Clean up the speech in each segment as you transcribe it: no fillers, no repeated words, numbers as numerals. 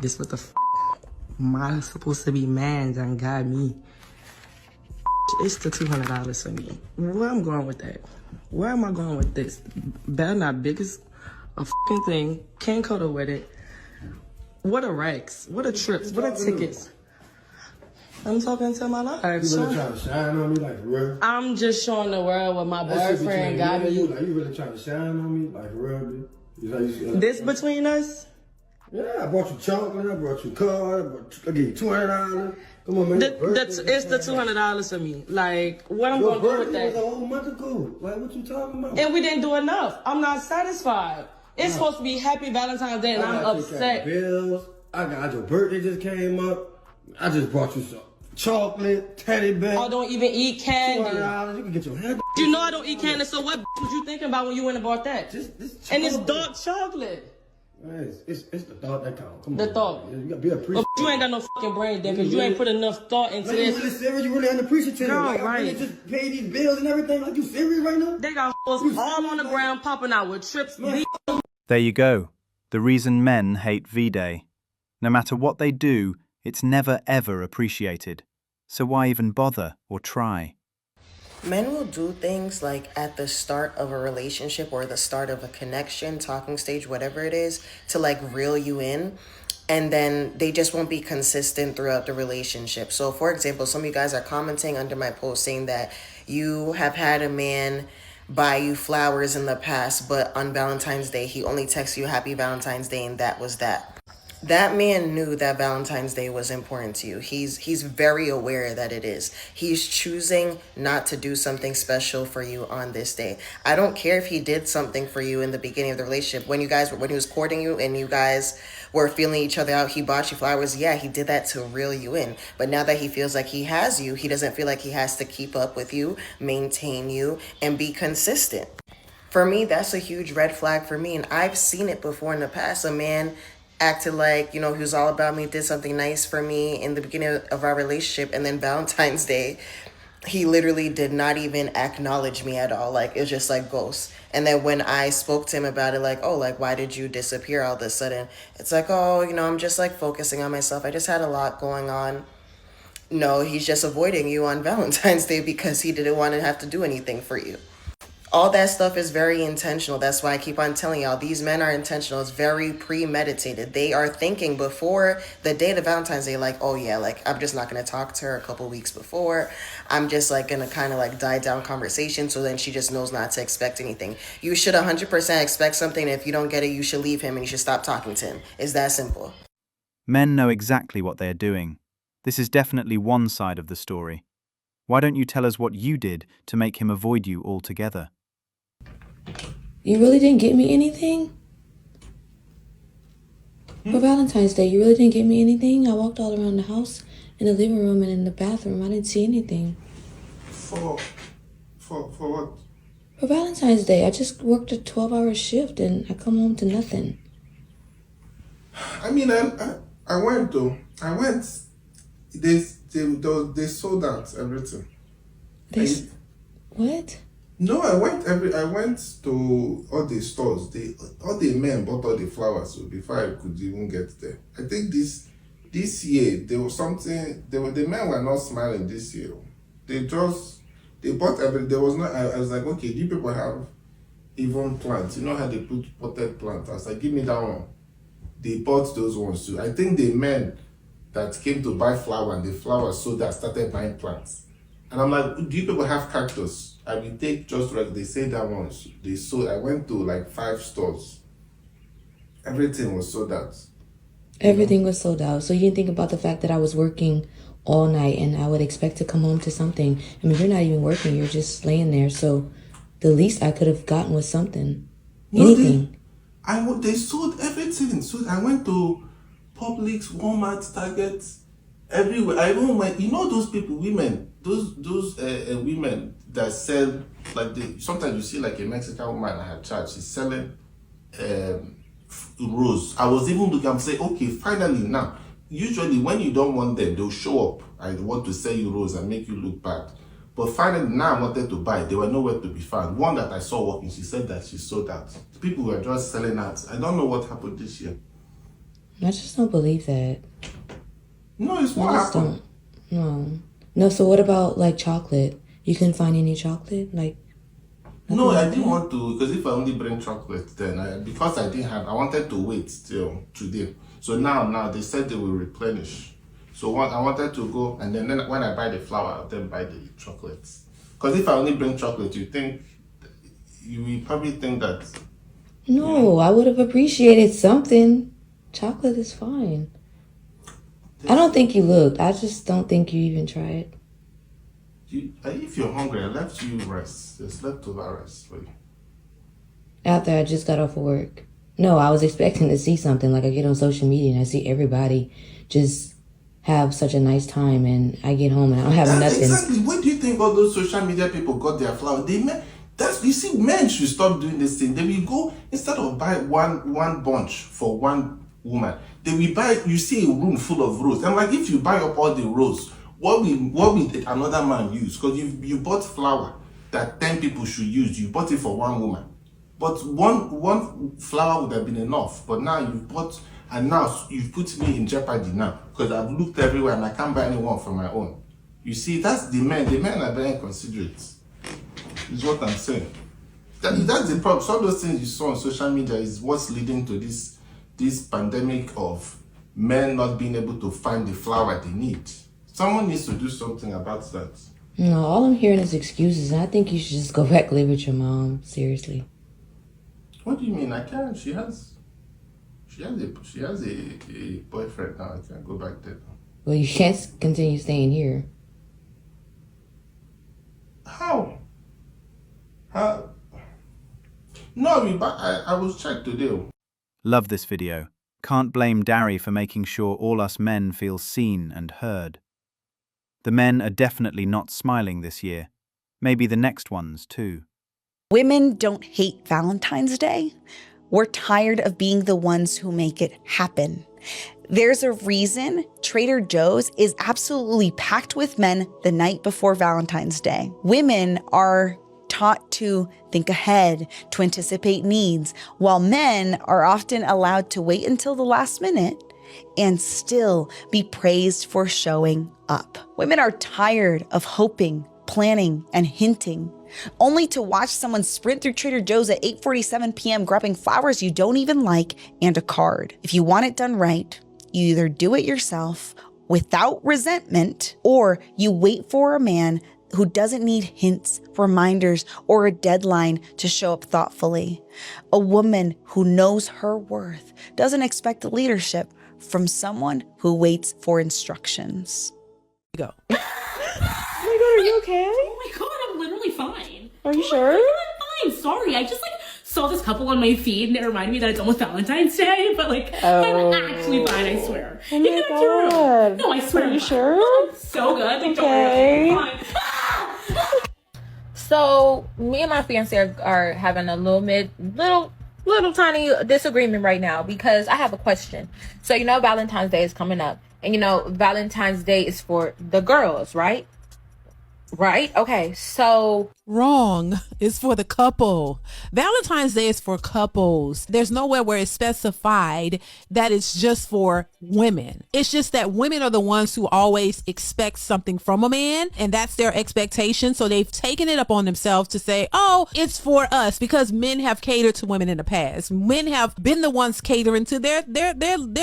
This what the am I supposed to be man done got me? It's the $200 for me. Where I'm going with that? Where am I going with this? Better not biggest a thing. Can't cuddle with it. What are racks? What are trips? What are tickets? I'm talking to my life. You really trying to shine on me like real? I'm just showing the world what my boyfriend got me. You really trying to shine on me like real? This between us? Yeah, I brought you chocolate, I brought you a card, I gave you $200. Come on, man. It's the $200 for me. Like, what I'm going to do with that? It was a whole month ago. Like, what you talking about? And we didn't do enough. I'm not satisfied. It's supposed to be Happy Valentine's Day, and I'm upset. Bills. I got your birthday just came up. I just brought you some chocolate, teddy bear. I don't even eat candy. $200. You can get your head. You know I don't eat candy, so what was you thinking about when you went and bought that? This and it's dark chocolate. It's the thought that counts. Come the on, thought. Man. You gotta be appreciative. But you ain't got no fucking brain then, because you ain't put enough thought into this. You really serious? You really unappreciative? No, like, right. I really just pay these bills and everything. Like, you serious right now? They got hoes all on the ground popping out with trips. There you go. The reason men hate V-Day. No matter what they do, it's never ever appreciated. So why even bother or try? Men will do things like at the start of a relationship or the start of a connection, talking stage, whatever it is, to like reel you in. And then they just won't be consistent throughout the relationship. So for example, some of you guys are commenting under my post saying that you have had a man buy you flowers in the past, but on Valentine's Day, he only texts you Happy Valentine's Day and that was that. That man knew that Valentine's Day was important to you. He's very aware that it is. He's choosing not to do something special for you on this day. I don't care if he did something for you in the beginning of the relationship. When he was courting you and you guys were feeling each other out, he bought you flowers. Yeah, he did that to reel you in. But now that he feels like he has you, he doesn't feel like he has to keep up with you, maintain you, and be consistent. For me, that's a huge red flag for me. And I've seen it before in the past. A man acted like, you know, he was all about me, did something nice for me in the beginning of our relationship. And then Valentine's Day, he literally did not even acknowledge me at all. Like, it was just like ghost. And then when I spoke to him about it, like, oh, like, why did you disappear all of a sudden? It's like, oh, you know, I'm just like focusing on myself. I just had a lot going on. No, he's just avoiding you on Valentine's Day because he didn't want to have to do anything for you. All that stuff is very intentional. That's why I keep on telling y'all, these men are intentional. It's very premeditated. They are thinking before the day of Valentine's Day, like, oh yeah, like, I'm just not going to talk to her a couple weeks before. I'm just like going to kind of like die down conversation. So then she just knows not to expect anything. You should 100% expect something. If you don't get it, you should leave him and you should stop talking to him. It's that simple. Men know exactly what they are doing. This is definitely one side of the story. Why don't you tell us what you did to make him avoid you altogether? You really didn't get me anything? For Valentine's Day, you really didn't get me anything? I walked all around the house, in the living room and in the bathroom. I didn't see anything. For what? For Valentine's Day, I just worked a 12-hour shift and I come home to nothing. I mean, I went though. They sold out everything. What? No, I went to all the stores. All the men bought all the flowers before I could even get there. I think this year there was something. The men were not smiling this year. They bought everything. There was no. I was like, okay, do you people have even plants? You know how they put potted plants? I was like, give me that one. They bought those ones too. I think the men that came to buy flower and the flowers sold that started buying plants. And I'm like, do you people have cactus? I will take just right. They say that once. They sold. I went to like 5 stores. Everything was sold out. Everything was sold out. So you didn't think about the fact that I was working all night and I would expect to come home to something. I mean, you're not even working. You're just laying there. So the least I could have gotten was something. Anything. They sold everything. So I went to Publix, Walmart, Target, everywhere. I even went, you know those people, women, those women that sell, like sometimes you see like a Mexican woman at her church, she's selling rose. I was even looking, I'm saying, okay, finally now. Usually when you don't want them, they'll show up and want to sell you rose and make you look bad. But finally now I wanted to buy, they were nowhere to be found. One that I saw walking, she said that she sold out. People were just selling out. I don't know what happened this year. I just don't believe that. No, it's what I just happened. don't. No, so what about like chocolate? You couldn't find any chocolate? Like, No, I didn't want to, because if I only bring chocolate, then because I didn't have, I wanted to wait till today. So now they said they will replenish. So I wanted to go, and then when I buy the flour, I'll then buy the chocolates. Because if I only bring chocolate, you will probably think that. no, I would have appreciated something. Chocolate is fine. I don't think you looked. I just don't think you even tried. If you're hungry, I left you rest. There's leftover rest for you. After I just got off of work. No, I was expecting to see something. Like I get on social media and I see everybody just have such a nice time, and I get home and I don't have nothing. Exactly. Where do you think all those social media people got their flour? You see, men should stop doing this thing. They will go, instead of buy one bunch for one woman, they will buy, you see a room full of roses. And like, if you buy up all the roses, what will another man use? Because you bought flour that 10 people should use. You bought it for one woman. But one flour would have been enough. But now you've bought, and now you've put me in jeopardy now. Because I've looked everywhere and I can't buy anyone for my own. You see, that's the men. The men are very inconsiderate. Is what I'm saying. That's the problem. Some of those things you saw on social media is what's leading to this pandemic of men not being able to find the flour they need. Someone needs to do something about that. No, all I'm hearing is excuses, and I think you should just go back live with your mom. Seriously. What do you mean? I can't. She has a boyfriend now. I can't go back there. Well, you can't continue staying here. How? No, but I was checked today. Love this video. Can't blame Dari for making sure all us men feel seen and heard. The men are definitely not smiling this year. Maybe the next ones too. Women don't hate Valentine's Day. We're tired of being the ones who make it happen. There's a reason Trader Joe's is absolutely packed with men the night before Valentine's Day. Women are taught to think ahead, to anticipate needs, while men are often allowed to wait until the last minute and still be praised for showing up. Women are tired of hoping, planning, and hinting, only to watch someone sprint through Trader Joe's at 8:47 p.m. grabbing flowers you don't even like and a card. If you want it done right, you either do it yourself without resentment, or you wait for a man who doesn't need hints, reminders, or a deadline to show up thoughtfully. A woman who knows her worth doesn't expect leadership from someone who waits for instructions. Go. Oh my god, are you okay? Oh my god, I'm literally fine. Are you sure? I'm fine. Sorry, I just saw this couple on my feed and it reminded me that it's almost Valentine's Day, but I'm actually fine, I swear. Oh my god. No, I swear. Are you sure? I'm so good. Okay. Don't worry, I'm fine. So me and my fiance are having a little tiny disagreement right now because I have a question. So Valentine's Day is coming up, and Valentine's Day is for the girls, right? Right? Okay, so Wrong. It's for the couple. Valentine's Day is for couples. There's nowhere where it's specified that it's just for women. It's just that women are the ones who always expect something from a man, and that's their expectation. So they've taken it upon themselves to say, oh, it's for us, because men have catered to women in the past. Men have been the ones catering to their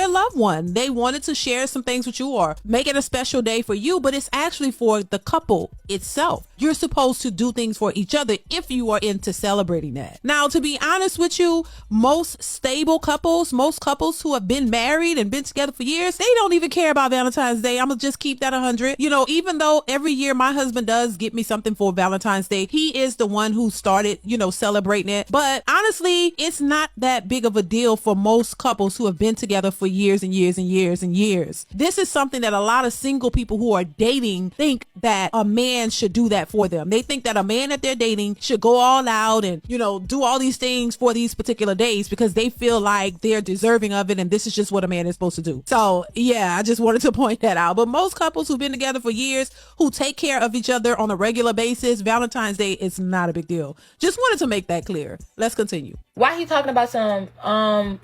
loved one. They wanted to share some things with you or make it a special day for you, but it's actually for the couple itself. You're supposed to do things for each other if you are into celebrating that. Now, to be honest with you, most stable couples, most couples who have been married and been together for years, they don't even care about Valentine's Day. I'm gonna just keep that 100. Even though every year my husband does get me something for Valentine's Day, he is the one who started, celebrating it. But honestly, it's not that big of a deal for most couples who have been together for years and years and years and years. This is something that a lot of single people who are dating think that a man should do that for them. They think that a man that they're dating should go all out and, do all these things for these particular days because they feel like they're deserving of it, and this is just what a man is supposed to do. So yeah, I just wanted to point that out. But most couples who've been together for years, who take care of each other on a regular basis, Valentine's Day is not a big deal. Just wanted to make that clear. Let's continue. why he talking about some,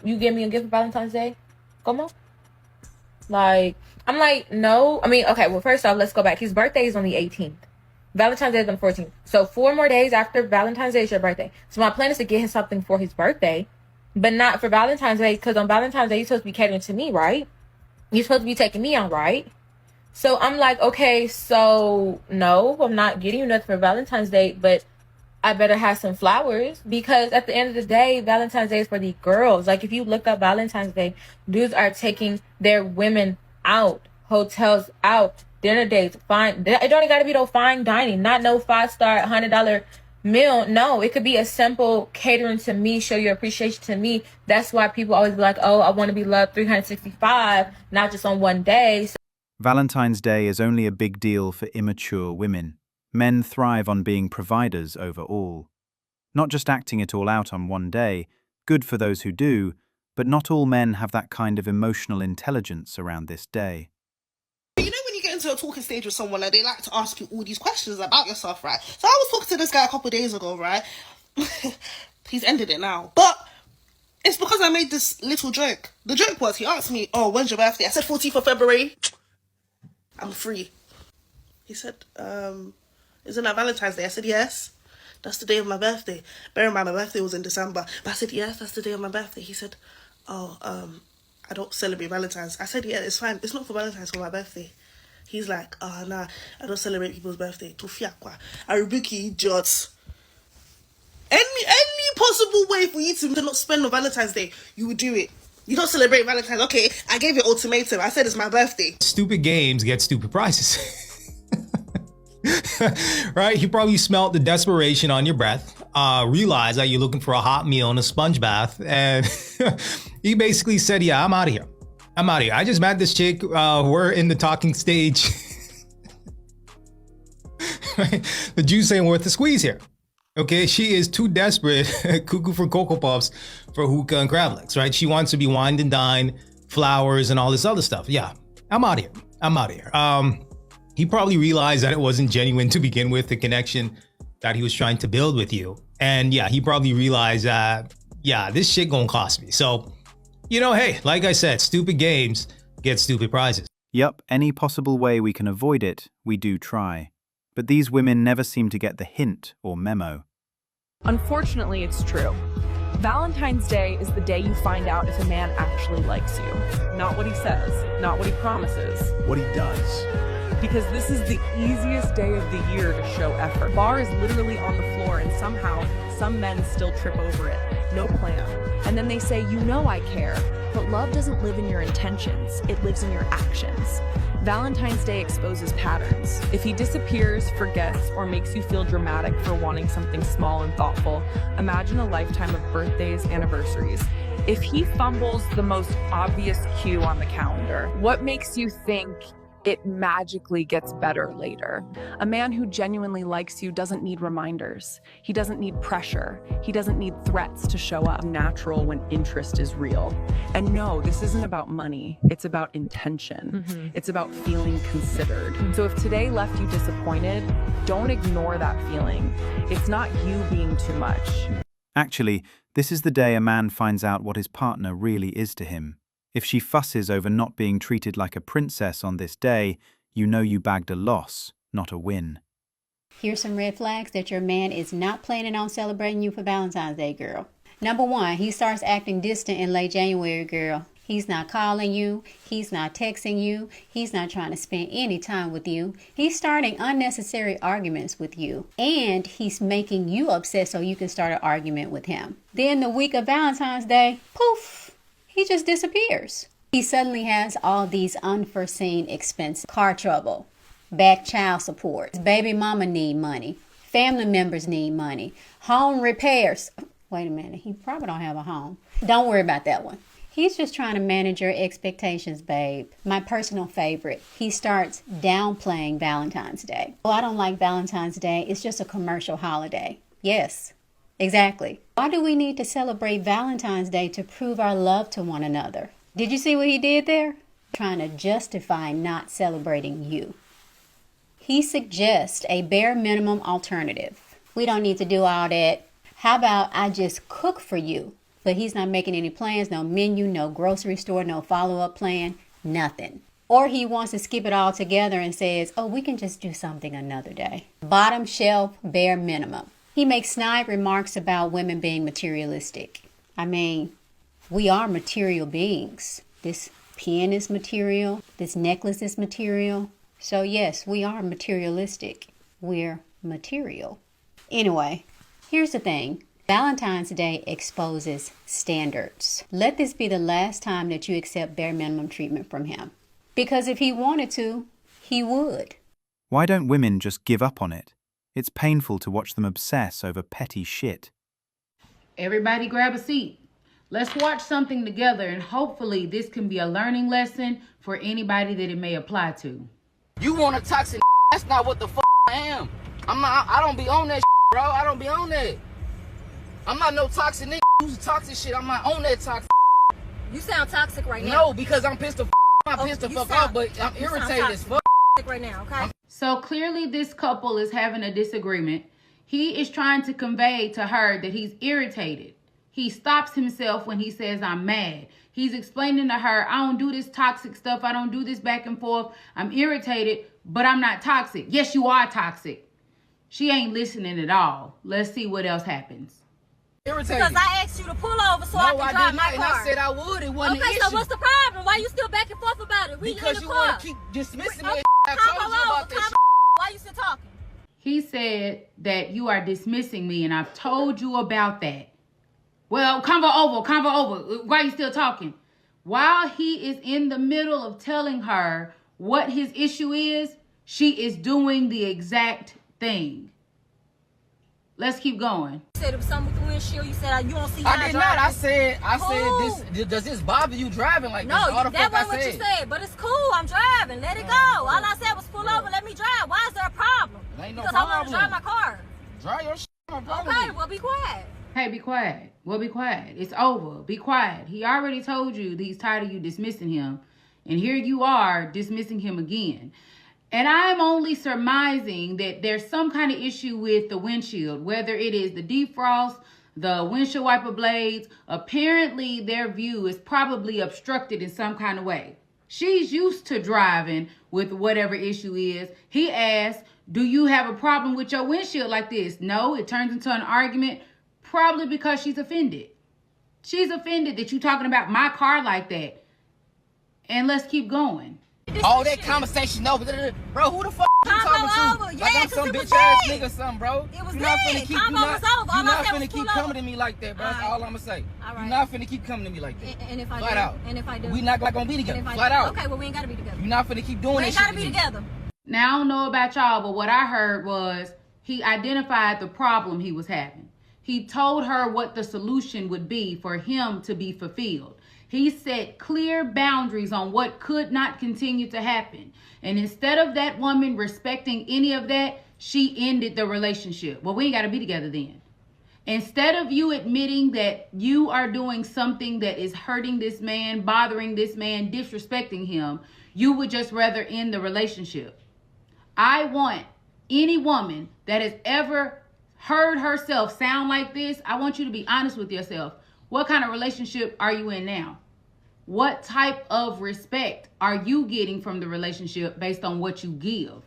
you give me a gift for Valentine's Day? Como? Like, I'm like, no. I mean, okay, well, first off, let's go back. His birthday is on the 18th. Valentine's Day is on the 14th. So 4 more days after Valentine's Day is your birthday. So my plan is to get him something for his birthday, but not for Valentine's Day, because on Valentine's Day, you're supposed to be catering to me, right? You're supposed to be taking me on, right? So I'm like, okay, so no, I'm not getting you nothing for Valentine's Day, but I better have some flowers, because at the end of the day, Valentine's Day is for the girls. Like, if you look up Valentine's Day, dudes are taking their women out, hotels out, dinner dates, fine. It don't got to be no fine dining, not no 5-star $100 meal. No, it could be a simple catering to me, show your appreciation to me. That's why people always be like, oh, I want to be loved 365, not just on one day. Valentine's Day is only a big deal for immature women. Men thrive on being providers over all. Not just acting it all out on one day, good for those who do, but not all men have that kind of emotional intelligence around this day. You know when you get into a talking stage with someone, like, they like to ask you all these questions about yourself, right? So I was talking to this guy a couple of days ago, right? He's ended it now. But it's because I made this little joke. The joke was, he asked me, oh, when's your birthday? I said 14th of February. I'm free. He said, isn't that Valentine's Day? I said, yes. That's the day of my birthday. Bear in mind, my birthday was in December. But I said, yes, that's the day of my birthday. He said, oh, I don't celebrate Valentine's. I said, yeah, it's fine. It's not for Valentine's, it's for my birthday. He's like, oh, nah, I don't celebrate people's birthday. I rebuke you, idiots. Any possible way for you to not spend on Valentine's Day, you would do it. You don't celebrate Valentine's. Okay, I gave you an ultimatum. I said it's my birthday. Stupid games get stupid prizes. Right? He probably smelled the desperation on your breath, realized that you're looking for a hot meal and a sponge bath, and he basically said, yeah, I'm out of here. I just met this chick. We're in the talking stage. Right? The juice ain't worth the squeeze here. Okay, she is too desperate, cuckoo for Cocoa Puffs, for hookah and crab legs, right? She wants to be wined and dined, flowers, and all this other stuff. Yeah, I'm out of here. He probably realized that it wasn't genuine to begin with, the connection that he was trying to build with you. And yeah, he probably realized that, yeah, this shit gonna cost me. So, you know, hey, like I said, stupid games get stupid prizes. Yup, any possible way we can avoid it, we do try. But these women never seem to get the hint or memo. Unfortunately, it's true. Valentine's Day is the day you find out if a man actually likes you. Not what he says, not what he promises. What he does. Because this is the easiest day of the year to show effort. Bar is literally on the floor, and somehow some men still trip over it. No plan. And then they say, you know I care. But love doesn't live in your intentions, it lives in your actions. Valentine's Day exposes patterns. If he disappears, forgets, or makes you feel dramatic for wanting something small and thoughtful, imagine a lifetime of birthdays, anniversaries. If he fumbles the most obvious cue on the calendar, what makes you think it magically gets better later? A man who genuinely likes you doesn't need reminders. He doesn't need pressure. He doesn't need threats to show up. Natural when interest is real. And no, this isn't about money. It's about intention. It's about feeling considered. So if today left you disappointed, don't ignore that feeling. It's not you being too much. Actually, this is the day a man finds out what his partner really is to him. If she fusses over not being treated like a princess on this day, you know you bagged a loss, not a win. Here's some red flags that your man is not planning on celebrating you for Valentine's Day, girl. Number 1, he starts acting distant in late January, girl. He's not calling you. He's not texting you. He's not trying to spend any time with you. He's starting unnecessary arguments with you. And he's making you upset so you can start an argument with him. Then the week of Valentine's Day, poof, he just disappears. He suddenly has all these unforeseen expenses. Car trouble, back child support, baby mama need money, family members need money, home repairs. Wait a minute, he probably don't have a home. Don't worry about that one. He's just trying to manage your expectations, babe. My personal favorite, he starts downplaying Valentine's Day. Oh, I don't like Valentine's Day. It's just a commercial holiday. Yes. Exactly. Why do we need to celebrate Valentine's Day to prove our love to one another? Did you see what he did there? Trying to justify not celebrating you. He suggests a bare minimum alternative. We don't need to do all that. How about I just cook for you but he's not making any plans, no menu, no grocery store, no follow-up plan, nothing. Or he wants to skip it all together and says, oh, we can just do something another day. Bottom shelf, bare minimum. He makes snide remarks about women being materialistic. I mean, we are material beings. This pen is material. This necklace is material. So yes, we are materialistic. We're material. Anyway, here's the thing. Valentine's Day exposes standards. Let this be the last time that you accept bare minimum treatment from him. Because if he wanted to, he would. Why don't women just give up on it? It's painful to watch them obsess over petty shit. Everybody grab a seat. Let's watch something together, and hopefully this can be a learning lesson for anybody that it may apply to. You want a toxic? That's not what the fuck I am. I don't be on that bro. I don't be on that. I'm not no toxic nigga who's toxic shit. I'm not on that toxic. You sound toxic right now. No, because I'm pissed the fuck. I'm pissed the fuck off, but I'm irritated as fuck right now, okay? So clearly this couple is having a disagreement. He is trying to convey to her that he's irritated. He stops himself when he says, I'm mad. He's explaining to her, I don't do this toxic stuff. I don't do this back and forth. I'm irritated, but I'm not toxic. Yes, you are toxic. She ain't listening at all. Let's see what else happens. Irritated. Because I asked you to pull over so I can drive my car. And I said I would. It wasn't an Okay, issue. so what's the problem? Why you still back and forth about it? We Because in the you car. want to keep dismissing me. Okay, I told you about this shit. Why you still talking? He said that you are dismissing me, and I've told you about that. Well, convo over. Why are you still talking? While he is in the middle of telling her what his issue is, she is doing the exact thing. Let's keep going. You said it was something with the windshield. You said you don't see how I did not. I said this. Does this bother you driving like this? No, All the that fuck I wasn't what you said. said. But it's cool. I'm driving. Let it go. All I said was pull over. Let me drive. Why is there a problem? Ain't no Because problem. I want to drive my car. Drive your shit. No problem. Okay, well, be quiet. Hey, be quiet. Well, be quiet. It's over. Be quiet. He already told you that he's tired of you dismissing him. And here you are dismissing him again. And I'm only surmising that there's some kind of issue with the windshield, whether it is the defrost, the windshield wiper blades. Apparently, their view is probably obstructed in some kind of way. She's used to driving with whatever issue is. He asked, do you have a problem with your windshield like this? No, it turns into an argument, probably because she's offended. She's offended that you're talking about my car like that. And let's keep going. All that conversation over, bro. Who the fuck you talking to? Like I'm some bitch ass nigga or something, bro. It was You're not finna me. keep. You're Combo was over. All I not said finna was keep pull coming over. to me like that, bro. That's all I'm gonna say. All right. You're not finna keep coming to me like that. And if I Flat do, out. and if I do, we not gonna be together. And if I Flat do, out. Okay, well we ain't gotta be together. You're not finna keep doing We this ain't shit gotta be to me. together. Now, I don't know about y'all, but what I heard was he identified the problem he was having. He told her what the solution would be for him to be fulfilled. He set clear boundaries on what could not continue to happen. And instead of that woman respecting any of that, she ended the relationship. Well, we ain't got to be together then. Instead of you admitting that you are doing something that is hurting this man, bothering this man, disrespecting him, you would just rather end the relationship. I want any woman that has ever heard herself sound like this, I want you to be honest with yourself. What kind of relationship are you in now? What type of respect are you getting from the relationship based on what you give?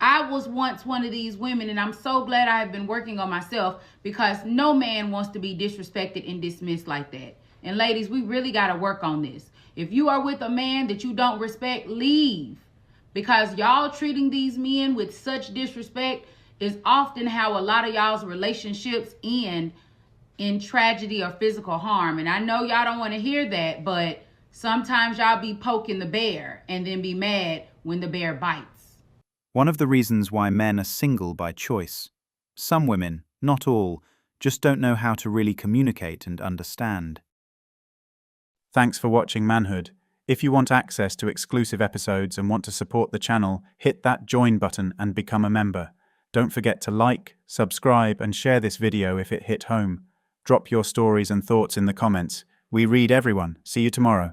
I was once one of these women, and I'm so glad I have been working on myself because no man wants to be disrespected and dismissed like that. And ladies, we really got to work on this. If you are with a man that you don't respect, leave. Because y'all treating these men with such disrespect is often how a lot of y'all's relationships end in tragedy or physical harm. And I know y'all don't want to hear that, but sometimes y'all be poking the bear and then be mad when the bear bites. One of the reasons why men are single by choice. Some women, not all, just don't know how to really communicate and understand. Thanks for watching Manhood. If you want access to exclusive episodes and want to support the channel, hit that join button and become a member. Don't forget to like, subscribe, and share this video if it hit home. Drop your stories and thoughts in the comments. We read everyone. See you tomorrow.